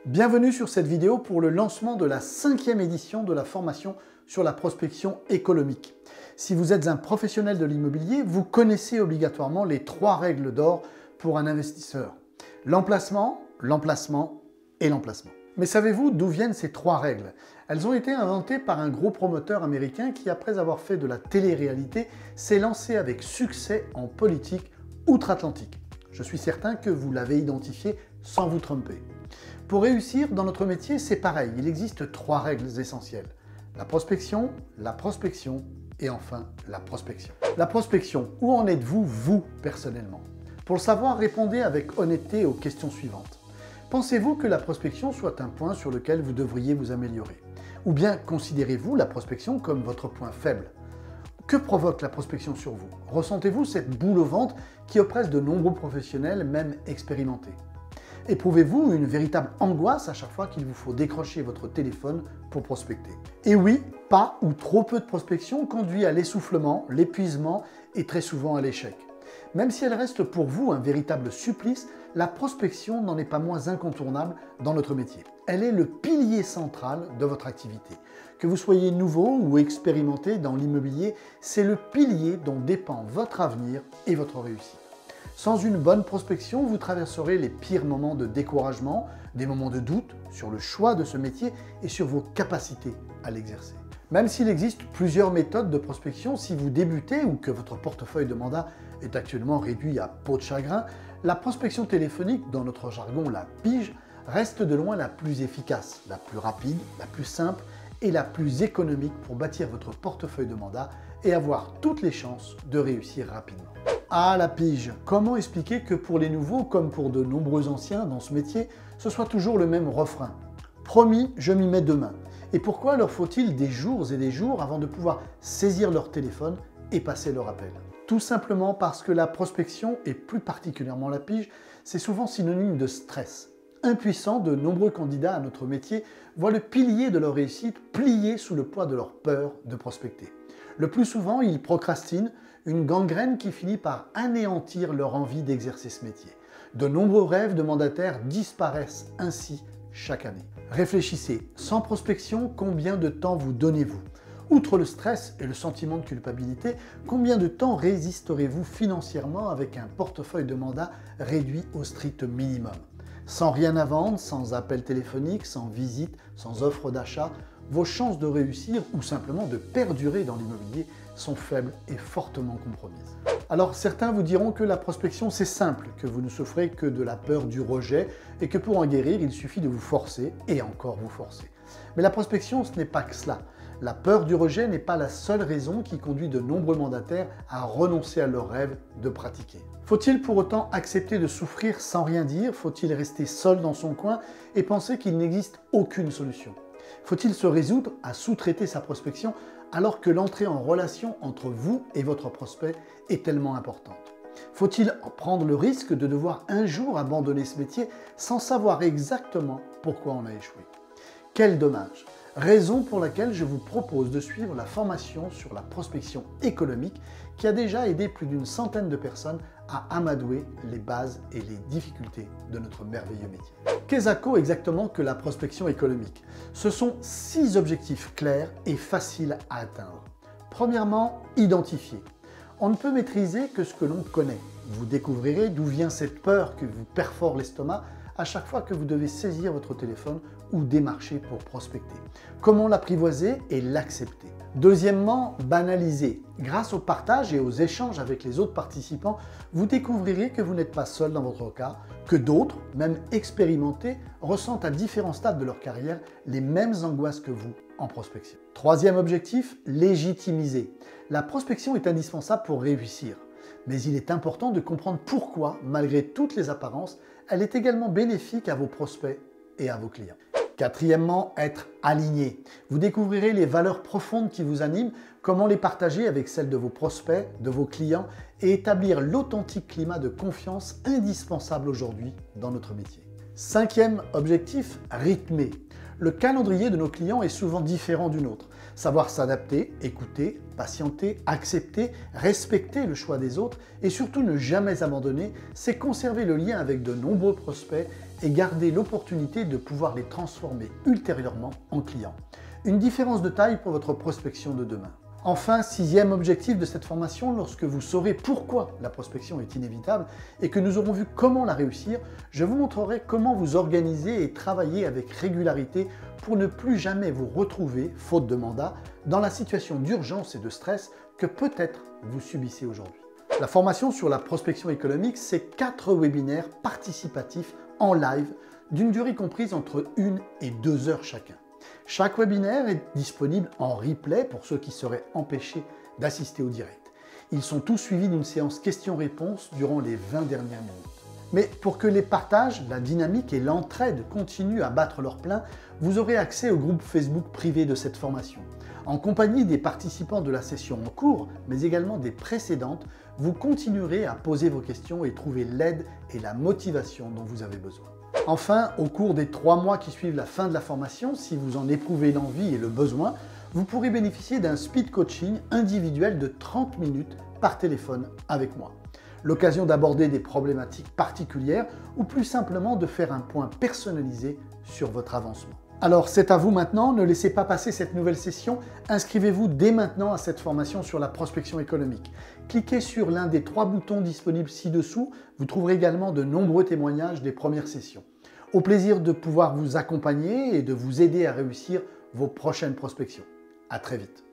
Bienvenue sur cette vidéo pour le lancement de la 5e édition de la formation sur la prospection économique. Si vous êtes un professionnel de l'immobilier, vous connaissez obligatoirement les 3 règles d'or pour un investisseur. L'emplacement, l'emplacement et l'emplacement. Mais savez-vous d'où viennent ces 3 règles? Elles ont été inventées par un gros promoteur américain qui, après avoir fait de la télé-réalité, s'est lancé avec succès en politique outre-Atlantique. Je suis certain que vous l'avez identifié sans vous tromper. Pour réussir dans notre métier, c'est pareil, il existe 3 règles essentielles. La prospection et enfin la prospection. La prospection, où en êtes-vous, vous, personnellement? Pour le savoir, répondez avec honnêteté aux questions suivantes. Pensez-vous que la prospection soit un point sur lequel vous devriez vous améliorer? Ou bien considérez-vous la prospection comme votre point faible? Que provoque la prospection sur vous? Ressentez-vous cette boule au ventre qui oppresse de nombreux professionnels, même expérimentés? Éprouvez-vous une véritable angoisse à chaque fois qu'il vous faut décrocher votre téléphone pour prospecter? Et oui, pas ou trop peu de prospection conduit à l'essoufflement, l'épuisement et très souvent à l'échec. Même si elle reste pour vous un véritable supplice, la prospection n'en est pas moins incontournable dans notre métier. Elle est le pilier central de votre activité. Que vous soyez nouveau ou expérimenté dans l'immobilier, c'est le pilier dont dépend votre avenir et votre réussite. Sans une bonne prospection, vous traverserez les pires moments de découragement, des moments de doute sur le choix de ce métier et sur vos capacités à l'exercer. Même s'il existe plusieurs méthodes de prospection, si vous débutez ou que votre portefeuille de mandat est actuellement réduit à peau de chagrin, la prospection téléphonique, dans notre jargon la pige, reste de loin la plus efficace, la plus rapide, la plus simple et la plus économique pour bâtir votre portefeuille de mandat et avoir toutes les chances de réussir rapidement. Ah, la pige! Comment expliquer que pour les nouveaux, comme pour de nombreux anciens dans ce métier, ce soit toujours le même refrain? Promis, je m'y mets demain. Et pourquoi leur faut-il des jours et des jours avant de pouvoir saisir leur téléphone et passer leur appel? Tout simplement parce que la prospection, et plus particulièrement la pige, c'est souvent synonyme de stress. Impuissants, de nombreux candidats à notre métier voient le pilier de leur réussite plié sous le poids de leur peur de prospecter. Le plus souvent, ils procrastinent, une gangrène qui finit par anéantir leur envie d'exercer ce métier. De nombreux rêves de mandataires disparaissent ainsi chaque année. Réfléchissez, sans prospection, combien de temps vous donnez-vous? Outre le stress et le sentiment de culpabilité, combien de temps résisterez-vous financièrement avec un portefeuille de mandat réduit au strict minimum? Sans rien à vendre, sans appel téléphonique, sans visite, sans offre d'achat, vos chances de réussir ou simplement de perdurer dans l'immobilier sont faibles et fortement compromises. Alors certains vous diront que la prospection c'est simple, que vous ne souffrez que de la peur du rejet et que pour en guérir il suffit de vous forcer et encore vous forcer. Mais la prospection ce n'est pas que cela. La peur du rejet n'est pas la seule raison qui conduit de nombreux mandataires à renoncer à leur rêve de pratiquer. Faut-il pour autant accepter de souffrir sans rien dire? Faut-il rester seul dans son coin et penser qu'il n'existe aucune solution? Faut-il se résoudre à sous-traiter sa prospection alors que l'entrée en relation entre vous et votre prospect est tellement importante? Faut-il prendre le risque de devoir un jour abandonner ce métier sans savoir exactement pourquoi on a échoué? Quel dommage! Raison pour laquelle je vous propose de suivre la formation sur la prospection économique qui a déjà aidé plus d'une centaine de personnes à amadouer les bases et les difficultés de notre merveilleux métier. Qu'est-ce exactement que la prospection économique? Ce sont 6 objectifs clairs et faciles à atteindre. Premièrement, identifier. On ne peut maîtriser que ce que l'on connaît. Vous découvrirez d'où vient cette peur qui vous perfore l'estomac à chaque fois que vous devez saisir votre téléphone ou démarcher pour prospecter. Comment l'apprivoiser et l'accepter? Deuxièmement, banaliser. Grâce au partage et aux échanges avec les autres participants, vous découvrirez que vous n'êtes pas seul dans votre cas, que d'autres, même expérimentés, ressentent à différents stades de leur carrière les mêmes angoisses que vous en prospection. Troisième objectif, légitimiser. La prospection est indispensable pour réussir. Mais il est important de comprendre pourquoi, malgré toutes les apparences, elle est également bénéfique à vos prospects et à vos clients. Quatrièmement, être aligné. Vous découvrirez les valeurs profondes qui vous animent, comment les partager avec celles de vos prospects, de vos clients et établir l'authentique climat de confiance indispensable aujourd'hui dans notre métier. Cinquième objectif, rythmer. Le calendrier de nos clients est souvent différent du nôtre. Savoir s'adapter, écouter, patienter, accepter, respecter le choix des autres et surtout ne jamais abandonner, c'est conserver le lien avec de nombreux prospects et garder l'opportunité de pouvoir les transformer ultérieurement en clients. Une différence de taille pour votre prospection de demain. Enfin, sixième objectif de cette formation, lorsque vous saurez pourquoi la prospection est inévitable et que nous aurons vu comment la réussir, je vous montrerai comment vous organiser et travailler avec régularité pour ne plus jamais vous retrouver, faute de mandat, dans la situation d'urgence et de stress que peut-être vous subissez aujourd'hui. La formation sur la prospection économique, c'est 4 webinaires participatifs en live d'une durée comprise entre 1 et 2 heures chacun. Chaque webinaire est disponible en replay pour ceux qui seraient empêchés d'assister au direct. Ils sont tous suivis d'une séance questions-réponses durant les 20 dernières minutes. Mais pour que les partages, la dynamique et l'entraide continuent à battre leur plein, vous aurez accès au groupe Facebook privé de cette formation. En compagnie des participants de la session en cours, mais également des précédentes, vous continuerez à poser vos questions et trouver l'aide et la motivation dont vous avez besoin. Enfin, au cours des 3 mois qui suivent la fin de la formation, si vous en éprouvez l'envie et le besoin, vous pourrez bénéficier d'un speed coaching individuel de 30 minutes par téléphone avec moi. L'occasion d'aborder des problématiques particulières ou plus simplement de faire un point personnalisé sur votre avancement. Alors c'est à vous maintenant, ne laissez pas passer cette nouvelle session, inscrivez-vous dès maintenant à cette formation sur la prospection économique. Cliquez sur l'un des 3 boutons disponibles ci-dessous, vous trouverez également de nombreux témoignages des premières sessions. Au plaisir de pouvoir vous accompagner et de vous aider à réussir vos prochaines prospections. À très vite.